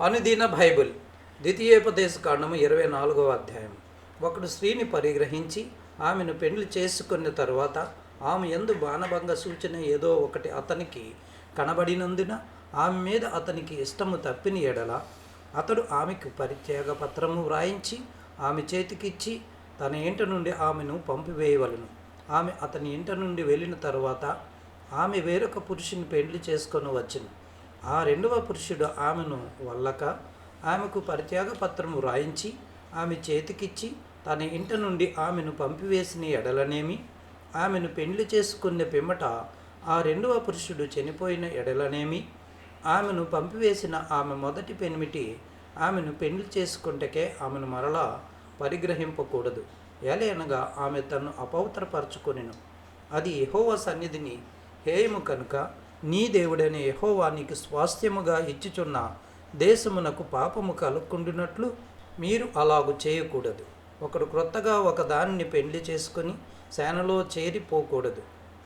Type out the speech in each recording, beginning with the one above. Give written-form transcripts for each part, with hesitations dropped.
అనుదిన బైబిల్ ద్వితీయోపదేశ కాండము 24వ అధ్యాయం. ఒకడు స్త్రీని పరిగ్రహించి ఆమెను పెండ్లి చేసుకున్న తరువాత ఆమె యందు బాణభంగ సూచన ఏదో ఒకటి అతనికి కనబడినందున ఆమె మీద అతనికి ఇష్టము తప్పిన ఎడల అతడు ఆమెకు పరిత్యాగ పత్రము వ్రాయించి ఆమె చేతికిచ్చి తన ఇంట నుండి ఆమెను పంపివేయవలను. ఆమె అతని ఇంట నుండి వెళ్ళిన తరువాత ఆమె వేరొక పురుషుని పెండ్లి చేసుకొని వచ్చును. ఆ రెండవ పురుషుడు ఆమెను వల్లక ఆమెకు పరిత్యాగ పత్రము వ్రాయించి ఆమె చేతికిచ్చి తన ఇంట నుండి ఆమెను పంపివేసిన ఎడలనేమి, ఆమెను పెండ్లి చేసుకున్న పిమ్మట ఆ రెండవ పురుషుడు చనిపోయిన ఎడలనేమి, ఆమెను పంపివేసిన ఆమె మొదటి పెనిమిటి ఆమెను పెండ్లి చేసుకుంటకే ఆమెను మరలా పరిగ్రహింపకూడదు. ఏలయనగా ఆమె తన్ను అపవిత్రపరచుకొనెను. అది యెహోవా సన్నిధిని హేయము కనుక నీ దేవుడైన యెహోవా నీకు స్వాస్థ్యముగా ఇచ్చుచున్న దేశమునకు పాపము కలుక్కుండునట్లు మీరు అలాగు చేయకూడదు. ఒకడు క్రొత్తగా ఒక దానిని పెండ్లి చేసుకొని సేనలో చేరిపోకూడదు.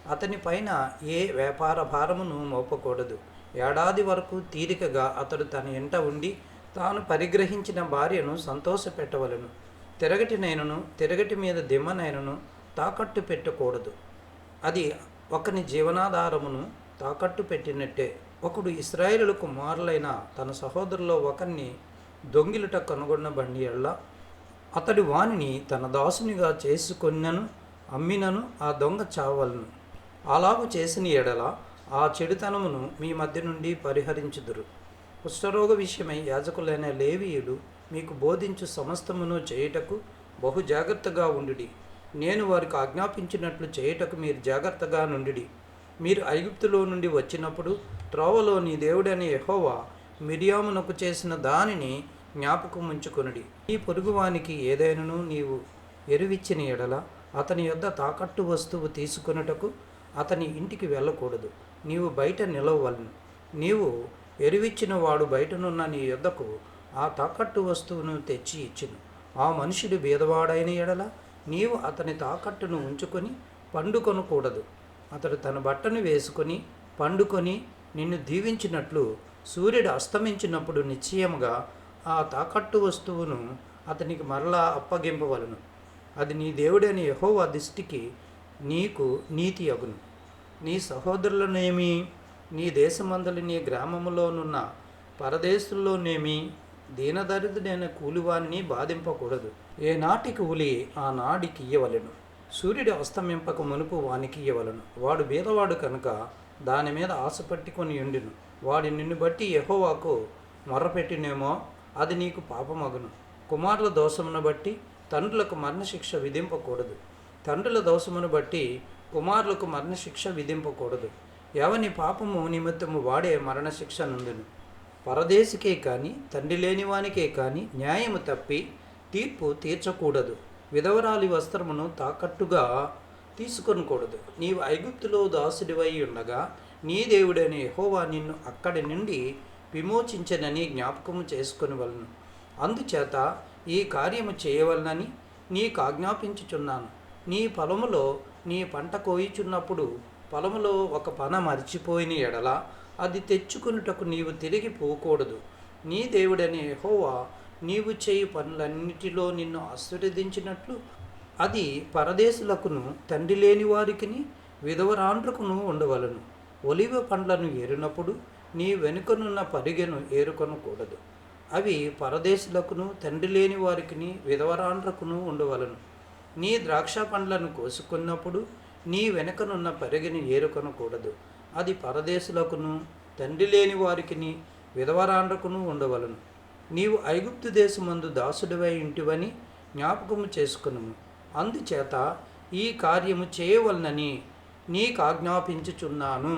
అతని పైన ఏ వ్యాపార భారమును మోపకూడదు. ఏడాది వరకు తీరికగా అతడు తన ఇంట ఉండి తాను పరిగ్రహించిన భార్యను సంతోషపెట్టవలను. తిరగటి మీద దిమ్మనైనను తాకట్టు పెట్టకూడదు. అది ఒకని జీవనాధారమును తాకట్టు పెట్టినట్టే. ఒకడు ఇశ్రాయేలు కుమారులైన తన సహోదరులో ఒకరిని దొంగిలుట కనుగొనబడి ఎడల అతడు వానిని తన దాసునిగా చేసుకొన్నను అమ్మినను ఆ దొంగ చావలను. అలాగు చేసిన ఎడల ఆ చెడుతనమును మీ మధ్య నుండి పరిహరించుదురు. కుష్ఠరోగ విషయమై యాజకులైన లేవీయులు మీకు బోధించు సమస్తమును చేయుటకు బహు జాగ్రత్తగా ఉండుడి. నేను వారికి ఆజ్ఞాపించినట్లు చేయుటకు మీరు జాగ్రత్తగా నుండుడి. మీరు ఐగుప్తులో నుండి వచ్చినప్పుడు త్రోవలో నీ దేవుడైన యెహోవా మిరియామునకు చేసిన దానిని జ్ఞాపకం ఉంచుకొనుడి. ఈ పొరుగువానికి ఏదైనను నీవు ఎరువిచ్చిన ఎడల అతని యొద్ద తాకట్టు వస్తువు తీసుకొనుటకు అతని ఇంటికి వెళ్ళకూడదు. నీవు బయట నిలవవలను. నీవు ఎరువిచ్చిన వాడు బయటనున్న నీ యొద్దకు ఆ తాకట్టు వస్తువును తెచ్చి ఇచ్చును. ఆ మనుషుడు బీదవాడైన ఎడల నీవు అతని తాకట్టును ఉంచుకొని పండుకొనకూడదు. అతడు తన బట్టను వేసుకొని పండుకొని నిన్ను దీవించినట్లు సూర్యుడు అస్తమించినప్పుడు నిశ్చయముగా ఆ తాకట్టు వస్తువును అతనికి మరలా అప్పగింపవలను. అది నీ దేవుడైన యెహోవా దృష్టికి నీకు నీతి అగును. నీ సహోదరులనేమి, నీ దేశమందలి నీ గ్రామములోనున్న పరదేశుల్లోనేమి దీనదరిద్రుడైన కూలివానిని బాధింపకూడదు. ఏ నాటికి ఉలి ఆ నాడికి ఇయ్యవలెను. సూర్యుడు అస్తమింపక మునుపు వానికి ఇయ్యవలను. వాడు బీదవాడు కనుక దాని మీద ఆశ పట్టుకొని ఉండును. వాడి నిన్ను బట్టి యెహోవాకు మొర్రపెట్టినేమో అది నీకు పాపమగును. కుమారుల దోషమును బట్టి తండ్రులకు మరణశిక్ష విధింపకూడదు. తండ్రుల దోషమును బట్టి కుమారులకు మరణశిక్ష విధింపకూడదు. ఎవని పాపము నిమిత్తము వాడే మరణశిక్ష నందును. పరదేశికే కానీ తండ్రి లేనివానికే కానీ న్యాయము తప్పి తీర్పు తీర్చకూడదు. విధవరాలి వస్త్రమును తాకట్టుగా తీసుకొనకూడదు. నీవు ఐగుప్తులో దాసుడివై ఉండగా నీ దేవుడైన యెహోవా నిన్ను అక్కడి నుండి విమోచించనని జ్ఞాపకము చేసుకొనవలెను. అందుచేత ఈ కార్యము చేయవలనని నీకు ఆజ్ఞాపించుచున్నాను. నీ పొలములో నీ పంట కోయుచున్నప్పుడు పొలములో ఒక పన మరిచిపోయిన ఎడల అది తెచ్చుకొనుటకు నీవు తిరిగి పోకూడదు. నీ దేవుడైన యెహోవా నీవు చేయు పనులన్నిటిలో నిన్ను ఆశీర్వదించినట్లు అది పరదేశులకును తండ్రి లేని వారికిని విధవరాండ్రకును ఉండవలను. ఒలివ పండ్లను ఏరినప్పుడు నీ వెనుకనున్న పరిగెను ఏరుకొనకూడదు. అవి పరదేశులకును తండ్రి లేని వారికిని విధవరాండ్రకును ఉండవలను. నీ ద్రాక్ష పండ్లను కోసుకున్నప్పుడు నీ వెనుకనున్న పరిగెను ఏరుకొనకూడదు. అది పరదేశులకును తండ్రి లేని వారికిని విధవరాండ్రకును ఉండవలను. నీవు ఐగుప్తు దేశమందు దాసుడివై ఇంటివని జ్ఞాపకము చేసుకును. అందుచేత ఈ కార్యము చేయవలనని నీకు ఆజ్ఞాపించుచున్నాను.